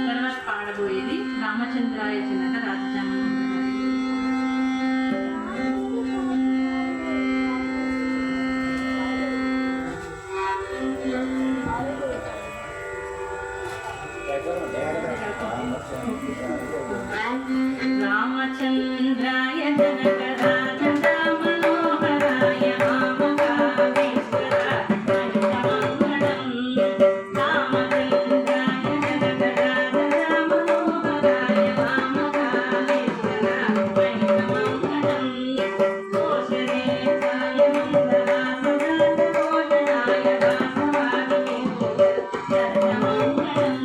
తర్వాత పాడబోయేది రామచంద్రాయ చిన్నక రాజజామ. రామచంద్రాయ జనక రాజరామనోహరాయ రామకామేశ్వరాయ మంగళం. రామచంద్రాయ జనక రాజరామనోహరాయ రామకామేశ్వరాయ మంగళం. కోశలేశాయ మంగళాసనాయ వాసవాగమేశ్వరాయ మంగళం.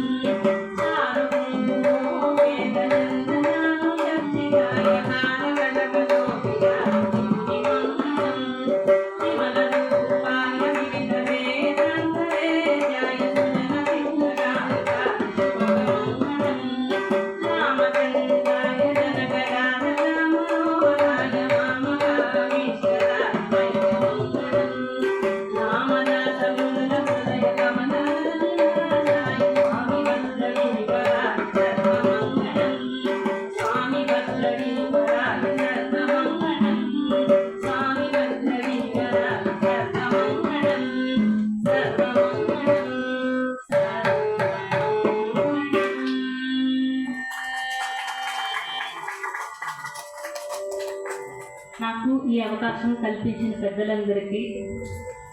నాకు ఈ అవకాశం కల్పించిన పెద్దలందరికీ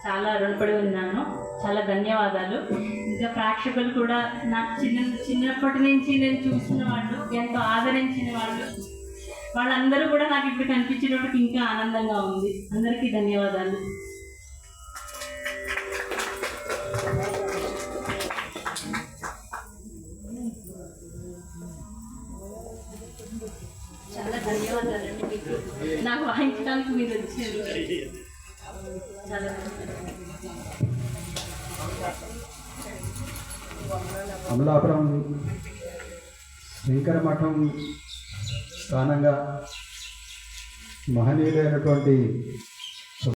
చాలా రుణపడి ఉన్నాను. చాలా ధన్యవాదాలు. ఇంకా ప్రేక్షకులు కూడా నాకు చిన్నప్పటి నుంచి నేను చూసిన వాళ్ళు, ఎంతో ఆదరించిన వాళ్ళందరూ కూడా నాకు ఇప్పుడు కనిపించినప్పటికి ఇంకా ఆనందంగా ఉంది. అందరికీ ధన్యవాదాలు. చాలా ధన్యవాదాలండి మీకు నాకు వాయించడానికి మీరు వచ్చారు. చాలా అమలాపురం శంకర మఠం స్థానంగా మహనీయులైనటువంటి